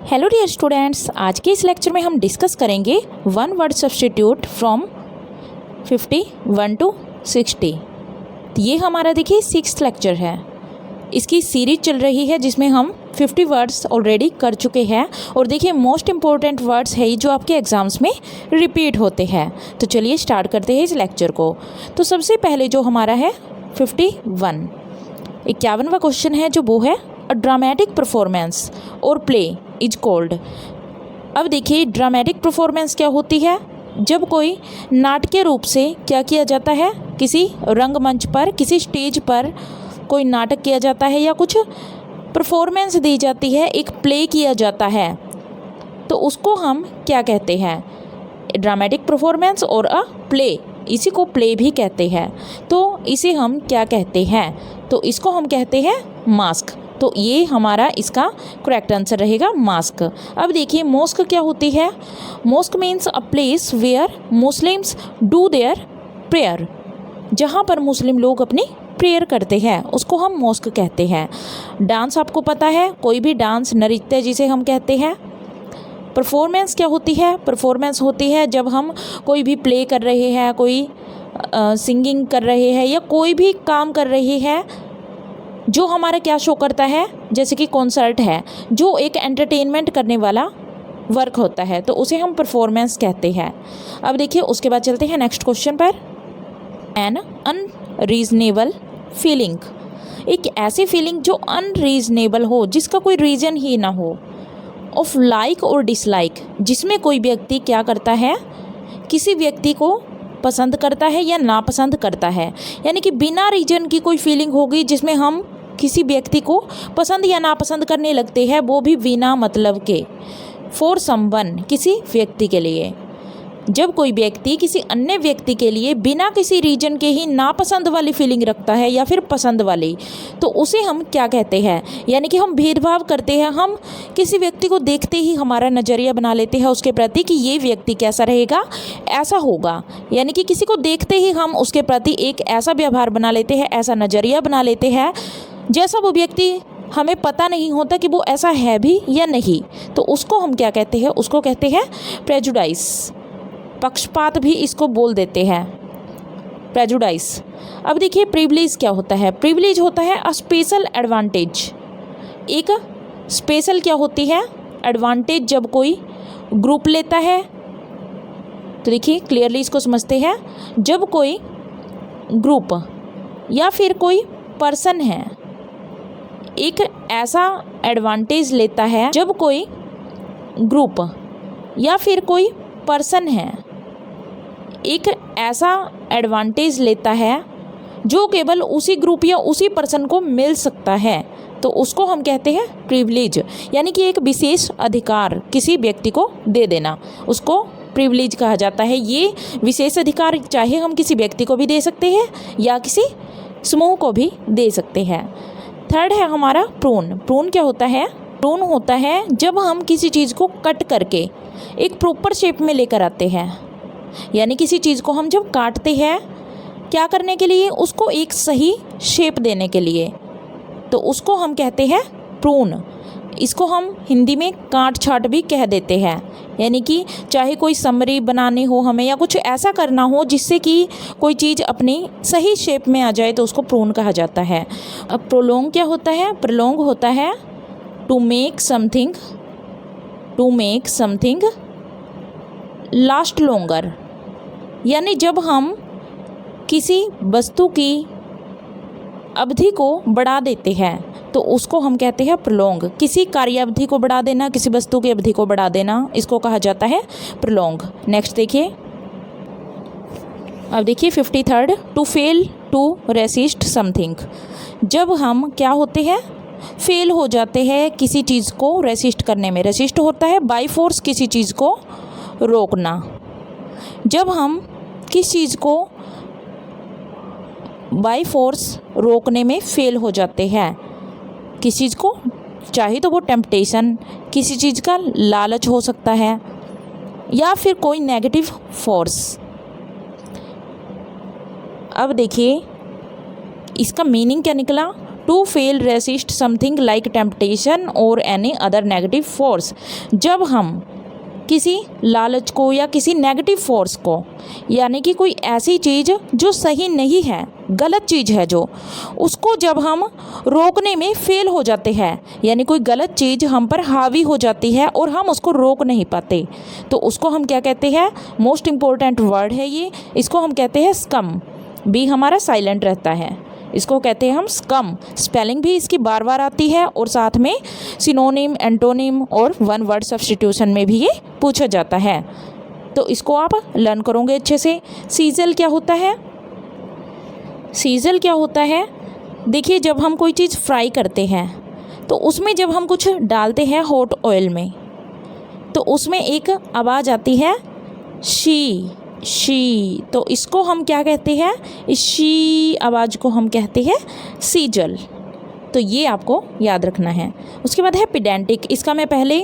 Hello dear students, आज के इस लेक्चर में हम डिस्कस करेंगे one word substitute from 51 to 60। ये हमारा देखिए 6th लेक्चर है। इसकी सीरीज चल रही है जिसमें हम 50 वर्ड्स ऑलरेडी कर चुके हैं और देखिए मोस्ट इम्पॉर्टेंट वर्ड्स है जो आपके एग्जाम्स में रिपीट होते हैं। तो चलिए स्टार्ट करते हैं इस लेक्चर को। तो सबसे पहले जो हमारा है 51वां क्वेश्चन है जो वो है अ ड्रामेटिक परफॉर्मेंस और प्ले इज कॉल्ड। अब देखिए ड्रामेटिक परफॉर्मेंस क्या होती है, जब कोई नाटकीय रूप से क्या किया जाता है, किसी रंगमंच पर किसी स्टेज पर कोई नाटक किया जाता है या कुछ परफॉर्मेंस दी जाती है, एक प्ले किया जाता है, तो उसको हम क्या कहते हैं, ड्रामेटिक परफॉर्मेंस और अ प्ले, इसी को प्ले भी कहते हैं। तो इसे हम क्या कहते हैं, तो इसको हम कहते हैं मास्क। तो ये हमारा इसका करेक्ट आंसर रहेगा मास्क। अब देखिए मॉस्क क्या होती है। Mosque means a place where Muslims do their prayer, जहाँ पर मुस्लिम लोग अपनी प्रेयर करते हैं उसको हम मॉस्क कहते हैं। डांस आपको पता है, कोई भी डांस नृत्य जिसे हम कहते हैं। परफॉर्मेंस क्या होती है, परफॉर्मेंस होती है जब हम कोई भी प्ले कर रहे हैं, कोई सिंगिंग कर रहे हैं या कोई भी काम कर रहे हैं जो हमारा क्या शो करता है, जैसे कि कॉन्सर्ट है जो एक एंटरटेनमेंट करने वाला वर्क होता है, तो उसे हम परफॉर्मेंस कहते हैं। अब देखिए उसके बाद चलते हैं नेक्स्ट क्वेश्चन पर। एन अनरीजनेबल फीलिंग, एक ऐसी फीलिंग जो अनरीजनेबल हो, जिसका कोई रीज़न ही ना हो। ऑफ लाइक और डिसलाइक, जिसमें कोई व्यक्ति क्या करता है, किसी व्यक्ति को पसंद करता है या नापसंद करता है, यानी कि बिना रीजन की कोई फीलिंग होगी जिसमें हम किसी व्यक्ति को पसंद या नापसंद करने लगते हैं, वो भी बिना मतलब के। फॉर समवन, किसी व्यक्ति के लिए, जब कोई व्यक्ति किसी अन्य व्यक्ति के लिए बिना किसी रीजन के ही नापसंद वाली फीलिंग रखता है या फिर पसंद वाली, तो उसे हम क्या कहते हैं, यानी कि हम भेदभाव करते हैं। हम किसी व्यक्ति को देखते ही हमारा नज़रिया बना लेते हैं उसके प्रति कि ये व्यक्ति कैसा रहेगा, ऐसा होगा, यानी कि किसी को देखते ही हम उसके प्रति एक ऐसा व्यवहार बना लेते हैं, ऐसा नज़रिया बना लेते हैं जैसा वो व्यक्ति हमें पता नहीं होता कि वो ऐसा है भी या नहीं। तो उसको हम क्या कहते हैं, उसको कहते हैं प्रेजुडाइस। पक्षपात भी इसको बोल देते हैं, प्रेजुडाइस। अब देखिए प्रिविलेज क्या होता है। प्रिविलेज होता है अ स्पेशल एडवांटेज। एक स्पेशल क्या होती है, एडवांटेज जब कोई ग्रुप लेता है। तो देखिए क्लियरली इसको समझते हैं। जब कोई ग्रुप या फिर कोई पर्सन है एक ऐसा एडवांटेज लेता है, जब कोई ग्रुप या फिर कोई पर्सन है एक ऐसा एडवांटेज लेता है जो केवल उसी ग्रुप या उसी पर्सन को मिल सकता है, तो उसको हम कहते हैं प्रिविलेज, यानी कि एक विशेष अधिकार किसी व्यक्ति को दे देना, उसको प्रिविलेज कहा जाता है। ये विशेष अधिकार चाहे हम किसी व्यक्ति को भी दे सकते हैं या किसी समूह को भी दे सकते हैं। थर्ड है हमारा प्रून। प्रून क्या होता है, प्रून होता है जब हम किसी चीज़ को कट करके एक प्रॉपर शेप में लेकर आते हैं, यानी किसी चीज़ को हम जब काटते हैं क्या करने के लिए, उसको एक सही शेप देने के लिए, तो उसको हम कहते हैं प्रून। इसको हम हिंदी में काट छाट भी कह देते हैं, यानी कि चाहे कोई समरी बनानी हो हमें या कुछ ऐसा करना हो जिससे कि कोई चीज़ अपनी सही शेप में आ जाए, तो उसको प्रून कहा जाता है। अब प्रोलोंग क्या होता है, प्रोलोंग होता है to make something last longer, यानी जब हम किसी वस्तु की अवधि को बढ़ा देते हैं तो उसको हम कहते हैं प्रोलोंग। किसी कार्य अवधि को बढ़ा देना, किसी वस्तु की अवधि को बढ़ा देना, इसको कहा जाता है प्रोलोंग। नेक्स्ट देखिए, अब देखिए 53rd, to fail to resist something. जब हम क्या होते हैं, फेल हो जाते हैं किसी चीज़ को रेसिस्ट करने में। रेसिस्ट होता है बाय फोर्स किसी चीज़ को रोकना। जब हम किस चीज़ को बाय फोर्स रोकने में फेल हो जाते हैं, किसी चीज़ को, चाहे तो वो टेम्पटेशन, किसी चीज़ का लालच हो सकता है या फिर कोई नेगेटिव फोर्स। अब देखिए इसका मीनिंग क्या निकला, to fail resist something like temptation और एनी अदर नेगेटिव फोर्स। जब हम किसी लालच को या किसी नेगेटिव फोर्स को, यानी कि कोई ऐसी चीज़ जो सही नहीं है, गलत चीज़ है जो, उसको जब हम रोकने में फेल हो जाते हैं, यानी कोई गलत चीज़ हम पर हावी हो जाती है और हम उसको रोक नहीं पाते, तो उसको हम क्या कहते हैं? मोस्ट इम्पोर्टेंट वर्ड है ये, इसको हम कहते हैं स्कम। बी हमारा साइलेंट रहता है, इसको कहते हैं हम स्कम। स्पेलिंग भी इसकी बार बार आती है और साथ में सिनोनिम, एंटोनिम और वन वर्ड सब्स्टिट्यूशन में भी ये पूछा जाता है, तो इसको आप लर्न करोगे अच्छे से। सीजल क्या होता है? सीजल क्या होता है? देखिए, जब हम कोई चीज़ फ्राई करते हैं तो उसमें जब हम कुछ डालते हैं हॉट ऑयल में, तो उसमें एक आवाज़ आती है शी, तो इसको हम क्या कहते हैं? इस शी आवाज़ को हम कहते हैं सीजल, तो ये आपको याद रखना है। उसके बाद है पेडेंटिक। इसका मैं पहले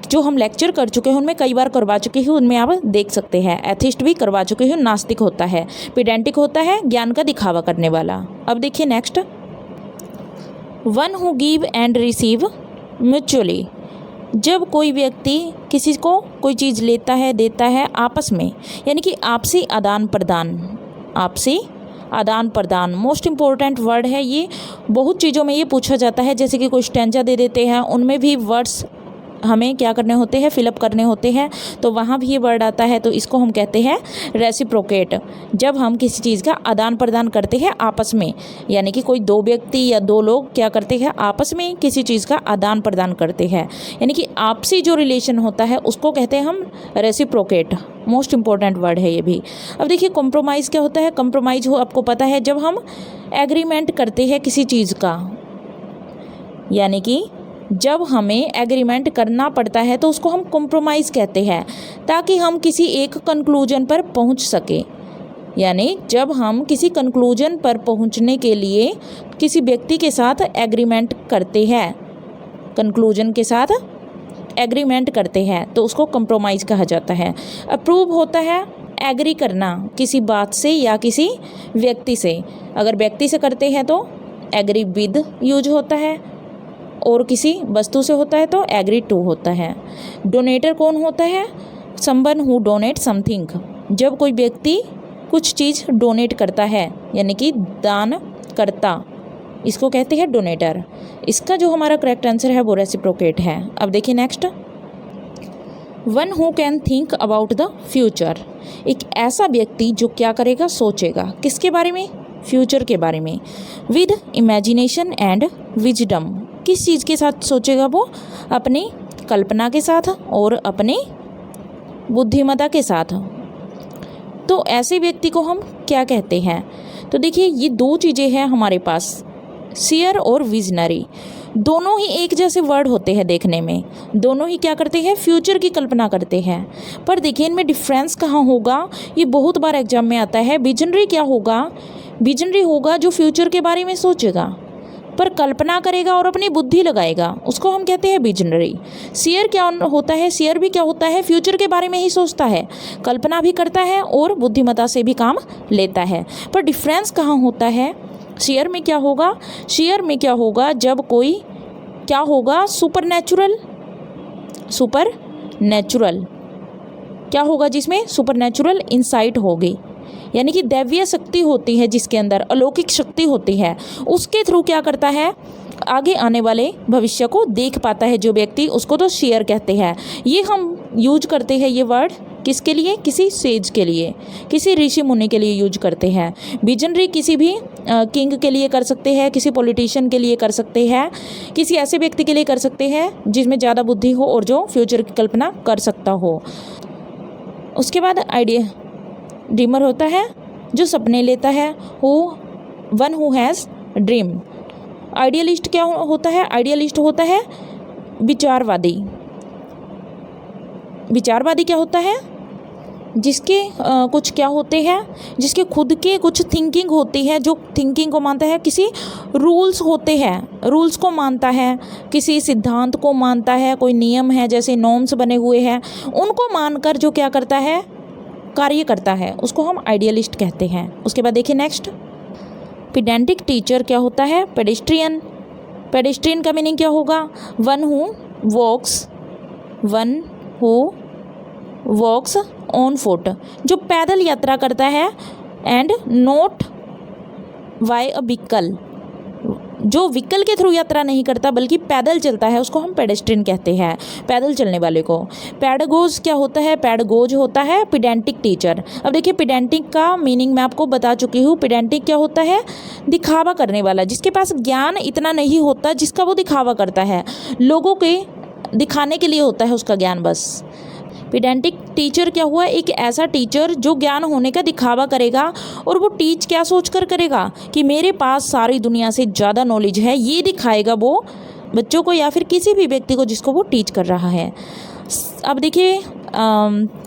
जो हम लेक्चर कर चुके हैं उनमें कई बार करवा चुकी हूँ, उनमें आप देख सकते हैं। एथिस्ट भी करवा चुके हूँ। नास्तिक होता है, पेडेंटिक होता है ज्ञान का दिखावा करने वाला। अब देखिए next, one who give and receive mutually. जब कोई व्यक्ति किसी को कोई चीज़ लेता है, देता है आपस में, यानी कि आपसी आदान प्रदान, आपसी आदान प्रदान मोस्ट इम्पोर्टेंट वर्ड है ये। बहुत चीज़ों में ये पूछा जाता है, जैसे कि कोई स्टेंजा दे देते हैं, उनमें भी वर्ड्स हमें क्या करने होते हैं? फिलअप करने होते हैं, तो वहाँ भी ये वर्ड आता है, तो इसको हम कहते हैं रेसिप्रोकेट। जब हम किसी चीज़ का आदान प्रदान करते हैं आपस में, यानी कि कोई दो व्यक्ति या दो लोग क्या करते हैं? आपस में किसी चीज़ का आदान प्रदान करते हैं, यानी कि आपसी जो रिलेशन होता है उसको कहते हैं हम रेसिप्रोकेट। मोस्ट इम्पोर्टेंट वर्ड है ये भी। अब देखिए कॉम्प्रोमाइज़ क्या होता है? कॉम्प्रोमाइज़ हो आपको पता है, जब हम एग्रीमेंट करते हैं किसी चीज़ का, यानी कि जब हमें एग्रीमेंट करना पड़ता है तो उसको हम कॉम्प्रोमाइज़ कहते हैं, ताकि हम किसी एक कंक्लूजन पर पहुंच सके। यानी जब हम किसी कंक्लूजन पर पहुंचने के लिए किसी व्यक्ति के साथ एग्रीमेंट करते हैं, कंक्लूजन के साथ एग्रीमेंट करते हैं, तो उसको कॉम्प्रोमाइज़ कहा जाता है। अप्रूव होता है एग्री करना किसी बात से या किसी व्यक्ति से। अगर व्यक्ति से करते हैं तो एग्री विद यूज होता है, और किसी वस्तु से होता है तो एग्री टू होता है। डोनेटर कौन होता है? Someone who donate something. जब कोई व्यक्ति कुछ चीज़ डोनेट करता है, यानी कि दान करता, इसको कहते हैं डोनेटर। इसका जो हमारा करेक्ट आंसर है वो रेसिप्रोकेट है। अब देखिए next, one who can think about the future. एक ऐसा व्यक्ति जो क्या करेगा? सोचेगा। किसके बारे में? फ्यूचर के बारे में। With imagination and wisdom. किस चीज़ के साथ सोचेगा वो? अपनी कल्पना के साथ और अपनी बुद्धिमत्ता के साथ। तो ऐसे व्यक्ति को हम क्या कहते हैं? तो देखिए ये दो चीज़ें हैं हमारे पास, सियर और विजनरी। दोनों ही एक जैसे वर्ड होते हैं देखने में, दोनों ही क्या करते हैं? फ्यूचर की कल्पना करते हैं। पर देखिए इनमें डिफरेंस कहाँ होगा? ये बहुत बार एग्जाम में आता है। विजनरी क्या होगा? विजनरी होगा जो फ्यूचर के बारे में सोचेगा, पर कल्पना करेगा और अपनी बुद्धि लगाएगा, उसको हम कहते हैं विजनरी। सियर क्या होता है? सियर भी क्या होता है? फ्यूचर के बारे में ही सोचता है, कल्पना भी करता है और बुद्धिमत्ता से भी काम लेता है। पर डिफरेंस कहाँ होता है? शेयर में क्या होगा? शेयर में क्या होगा? जब कोई क्या होगा? सुपर नेचुरल क्या होगा? जिसमें सुपर नेचुरल इंसाइट होगी, यानी कि दैवीय शक्ति होती है, जिसके अंदर अलौकिक शक्ति होती है, उसके थ्रू क्या करता है? आगे आने वाले भविष्य को देख पाता है जो व्यक्ति, उसको तो शेयर कहते हैं। ये हम यूज करते हैं ये वर्ड किसके लिए? किसी सेज के लिए, किसी ऋषि मुनि के लिए यूज करते हैं। विजनरी किसी भी किंग के लिए कर सकते हैं, किसी पॉलिटिशियन के लिए कर सकते हैं, किसी ऐसे व्यक्ति के लिए कर सकते हैं जिसमें ज़्यादा बुद्धि हो और जो फ्यूचर की कल्पना कर सकता हो। उसके बाद आइडिया ड्रीमर होता है जो सपने लेता है, one who has dream. Idealist क्या होता है? आइडियलिस्ट होता है विचारवादी। विचारवादी क्या होता है? जिसके कुछ क्या होते हैं? जिसके खुद के कुछ थिंकिंग होती है, जो थिंकिंग को मानता है, किसी रूल्स होते हैं, रूल्स को मानता है, किसी सिद्धांत को मानता है, कोई नियम है जैसे नॉर्म्स बने हुए हैं, उनको मानकर जो क्या करता है? कार्य करता है, उसको हम आइडियलिस्ट कहते हैं। उसके बाद देखिए नेक्स्ट, पेडेंटिक टीचर क्या होता है? पेडेस्ट्रियन। पेडेस्ट्रियन का मीनिंग क्या होगा? One who walks on foot, जो पैदल यात्रा करता है, and not by a vehicle, जो व्हीकल के थ्रू यात्रा नहीं करता बल्कि पैदल चलता है, उसको हम पेडेस्ट्रियन कहते हैं, पैदल चलने वाले को। पैडागोज क्या होता है? पैडागोज होता है पेडेंटिक टीचर। अब देखिए पेडेंटिक का मीनिंग मैं आपको बता चुकी हूँ। पेडेंटिक क्या होता है? दिखावा करने वाला, जिसके पास ज्ञान इतना नहीं होता जिसका वो दिखावा करता है, लोगों के दिखाने के लिए होता है उसका ज्ञान बस। पेडेंटिक टीचर क्या हुआ? एक ऐसा टीचर जो ज्ञान होने का दिखावा करेगा, और वो टीच क्या सोचकर करेगा कि मेरे पास सारी दुनिया से ज़्यादा नॉलेज है, ये दिखाएगा वो बच्चों को या फिर किसी भी व्यक्ति को जिसको वो टीच कर रहा है। अब देखिए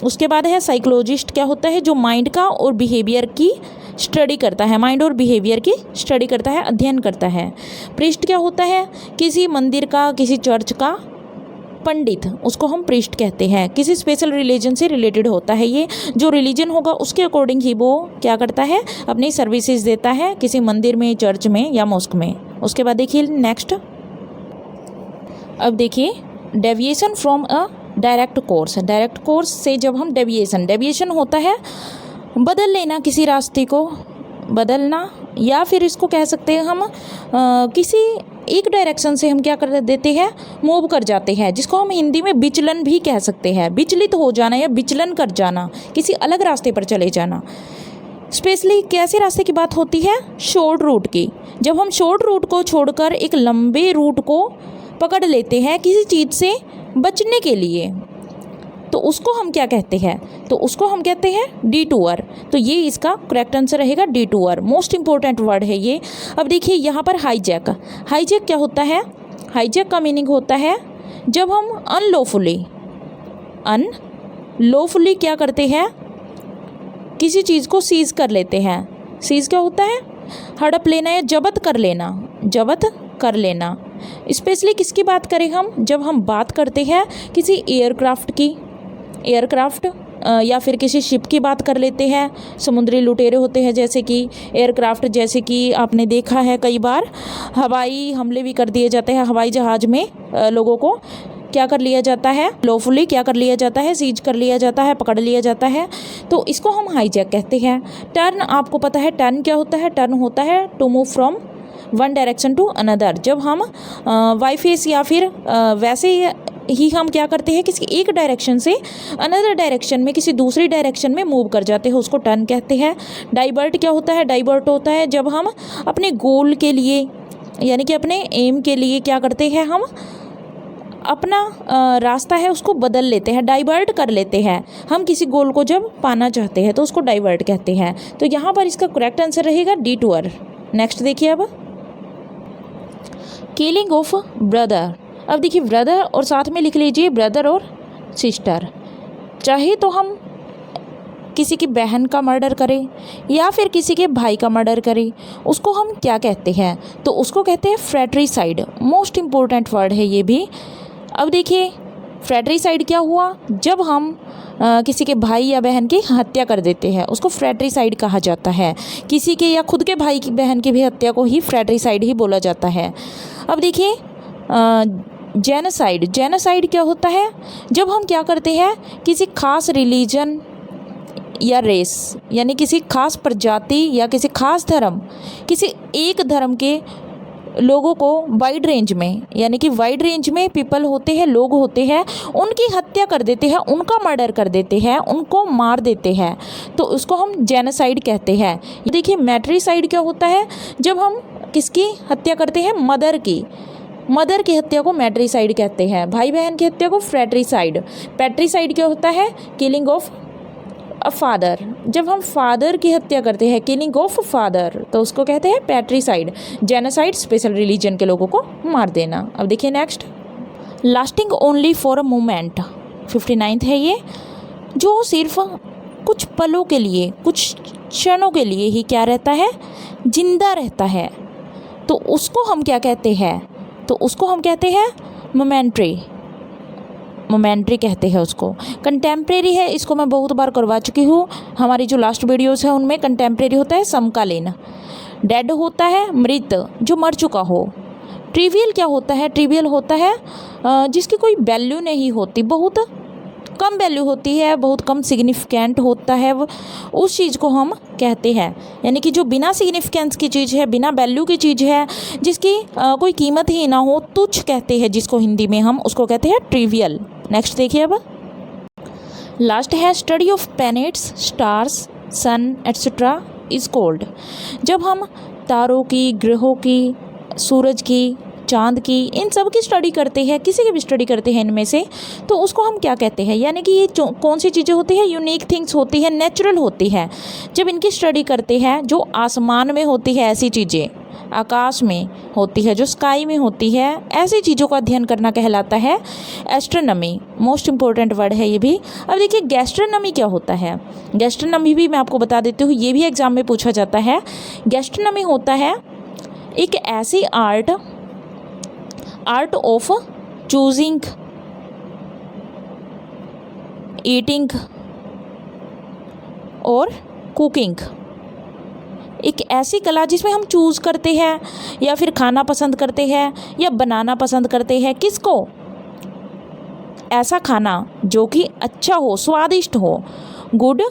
उसके बाद है साइकोलॉजिस्ट। क्या होता है? जो माइंड का और बिहेवियर की स्टडी करता है, माइंड और बिहेवियर की स्टडी करता है, अध्ययन करता है। प्रीस्ट क्या होता है? किसी मंदिर का, किसी चर्च का पंडित, उसको हम प्रीस्ट कहते हैं। किसी स्पेशल रिलीजन से रिलेटेड होता है ये, जो रिलीजन होगा उसके अकॉर्डिंग ही वो क्या करता है? अपनी सर्विसेज देता है किसी मंदिर में, चर्च में या मॉस्क में। उसके बाद देखिए नेक्स्ट, अब देखिए deviation from a direct course. Direct course से जब हम डेविएशन होता है बदल लेना, किसी रास्ते को बदलना, या फिर इसको कह सकते हैं हम किसी एक डायरेक्शन से हम क्या कर देते हैं? मूव कर जाते हैं, जिसको हम हिंदी में विचलन भी कह सकते हैं। विचलित हो जाना या विचलन कर जाना, किसी अलग रास्ते पर चले जाना। स्पेशली कैसे रास्ते की बात होती है? शॉर्ट रूट की। जब हम शॉर्ट रूट को छोड़कर एक लंबे रूट को पकड़ लेते हैं किसी चीज़ से बचने के लिए, तो उसको हम क्या कहते हैं? तो उसको हम कहते हैं डिटूअर। तो ये इसका करेक्ट आंसर रहेगा डिटूअर। मोस्ट इंपॉर्टेंट वर्ड है ये। अब देखिए यहाँ पर हाईजैक। हाईजैक क्या होता है? हाईजैक का मीनिंग होता है जब हम अनलॉफुली क्या करते हैं? किसी चीज़ को सीज कर लेते हैं। सीज क्या होता है? हड़प लेना या जब्त कर लेना। स्पेशली किसकी बात करें हम? जब हम बात करते हैं किसी एयरक्राफ्ट या फिर किसी शिप की बात कर लेते हैं। समुद्री लुटेरे होते हैं जैसे कि एयरक्राफ्ट, जैसे कि आपने देखा है कई बार हवाई हमले भी कर दिए जाते हैं। हवाई जहाज़ में लोगों को क्या कर लिया जाता है? लॉफुली क्या कर लिया जाता है? सीज कर लिया जाता है, पकड़ लिया जाता है। तो इसको हम हाईजैक कहते हैं। टर्न, आपको पता है टर्न क्या होता है? टर्न होता है to move from one direction to another. जब हम वाईफेस या फिर वैसे ही हम क्या करते हैं? किसी एक डायरेक्शन से अनदर डायरेक्शन में, किसी दूसरी डायरेक्शन में मूव कर जाते हैं, उसको टर्न कहते हैं। डाइवर्ट क्या होता है? डाइवर्ट होता है जब हम अपने गोल के लिए यानी कि अपने एम के लिए क्या करते हैं? हम अपना रास्ता है उसको बदल लेते हैं, डाइवर्ट कर लेते हैं। हम किसी गोल को जब पाना चाहते हैं तो उसको डाइवर्ट कहते हैं। तो यहाँ पर इसका करेक्ट आंसर रहेगा डिटूअर। नेक्स्ट देखिए, अब किलिंग ऑफ ब्रदर। अब देखिए ब्रदर और साथ में लिख लीजिए ब्रदर और सिस्टर। चाहे तो हम किसी की बहन का मर्डर करें या फिर किसी के भाई का मर्डर करें, उसको हम क्या कहते हैं? तो उसको कहते हैं फ्रैट्रिसाइड। मोस्ट इम्पोर्टेंट वर्ड है ये भी। अब देखिए फ्रैट्रिसाइड क्या हुआ? जब हम किसी के भाई या बहन की हत्या कर देते हैं उसको फ्रैट्रिसाइड कहा जाता है। किसी के या खुद के भाई की बहन की भी हत्या को ही फ्रैट्रिसाइड ही बोला जाता है। अब देखिए जेनोसाइड। जेनोसाइड क्या होता है? जब हम क्या करते हैं? किसी खास रिलीजन या रेस यानी किसी खास प्रजाति या किसी खास धर्म, किसी एक धर्म के लोगों को वाइड रेंज में यानी कि वाइड रेंज में पीपल होते हैं, लोग होते हैं, उनकी हत्या कर देते हैं, उनका मर्डर कर देते हैं, उनको मार देते हैं, तो उसको हम जेनोसाइड कहते हैं। देखिए मैट्रिसाइड क्या होता है? जब हम किसकी हत्या करते हैं? मदर की हत्या को मैट्रिसाइड कहते हैं। भाई बहन की हत्या को फ्रैट्रिसाइड। पैट्रिसाइड क्या होता है? Killing of a father. जब हम फादर की हत्या करते हैं, किलिंग ऑफ फादर, तो उसको कहते हैं पैट्रिसाइड। जेनोसाइड स्पेशल रिलीजन के लोगों को मार देना। अब देखिए next, lasting only for a moment. 59 है ये, जो सिर्फ कुछ पलों के लिए, कुछ क्षणों के लिए ही क्या रहता है? जिंदा रहता है। तो उसको हम क्या कहते हैं? तो उसको हम कहते हैं मोमेंट्री कहते हैं उसको। कंटेम्प्रेरी है, इसको मैं बहुत बार करवा चुकी हूँ। हमारी जो लास्ट वीडियोस है उनमें कंटेम्प्रेरी होता है समकालीन। डेड होता है मृत, जो मर चुका हो। ट्रिवियल क्या होता है? ट्रिवियल होता है जिसकी कोई वैल्यू नहीं होती, बहुत कम वैल्यू होती है, बहुत कम सिग्निफिकेंट होता है, उस चीज़ को हम कहते हैं। यानी कि जो बिना सिग्निफिकेंस की चीज़ है, बिना वैल्यू की चीज़ है, जिसकी कोई कीमत ही ना हो, तुच्छ कहते हैं जिसको हिंदी में हम, उसको कहते हैं ट्रिवियल। नेक्स्ट देखिए अब लास्ट है study of planets, stars, sun etcetera is called. जब हम तारों की, ग्रहों की, सूरज की, चांद की, इन सब की स्टडी करते हैं, किसी की भी स्टडी करते हैं इनमें से, तो उसको हम क्या कहते हैं? यानी कि ये कौन सी चीज़ें होती हैं? यूनिक थिंग्स होती है, नेचुरल होती है। जब इनकी स्टडी करते हैं, जो आसमान में होती है ऐसी चीज़ें, आकाश में होती है, जो स्काई में होती है, ऐसी चीज़ों का अध्ययन करना कहलाता है एस्ट्रोनॉमी। मोस्ट इंपॉर्टेंट वर्ड है ये भी। अब देखिए गैस्ट्रोनॉमी क्या होता है? गैस्ट्रोनॉमी भी मैं आपको बता देती हूँ, ये भी एग्जाम में पूछा जाता है। गैस्ट्रोनॉमी होता है एक ऐसी आर्ट ऑफ चूजिंग, ईटिंग और कुकिंग। एक ऐसी कला जिसमें हम चूज़ करते हैं या फिर खाना पसंद करते हैं या बनाना पसंद करते हैं, किसको? ऐसा खाना जो कि अच्छा हो, स्वादिष्ट हो, गुड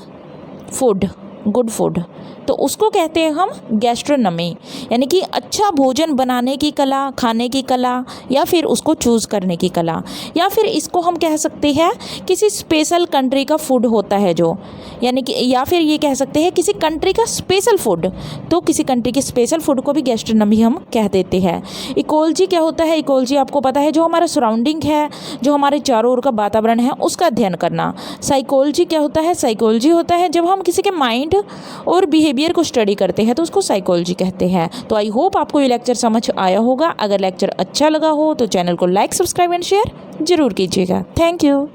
फूड, तो उसको कहते हैं हम गैस्ट्रोनॉमी। यानी कि अच्छा भोजन बनाने की कला, खाने की कला, या फिर उसको चूज़ करने की कला, या फिर इसको हम कह सकते हैं किसी स्पेशल कंट्री का फूड होता है जो, यानी कि, या फिर ये कह सकते हैं किसी कंट्री का स्पेशल फूड, तो किसी कंट्री के स्पेशल फूड को भी गैस्ट्रोनॉमी हम कह देते हैं। इकोलॉजी क्या होता है? इकोलॉजी आपको पता है, जो हमारा सराउंडिंग है, जो हमारे चारों ओर का वातावरण है, उसका अध्ययन करना। साइकोलॉजी क्या होता है? साइकोलॉजी होता है जब हम किसी के माइंड और बिहेवियर को स्टडी करते हैं, तो उसको साइकोलॉजी कहते हैं। तो आई होप आपको ये लेक्चर समझ आया होगा। अगर लेक्चर अच्छा लगा हो तो चैनल को लाइक, सब्सक्राइब एंड शेयर जरूर कीजिएगा। Thank you.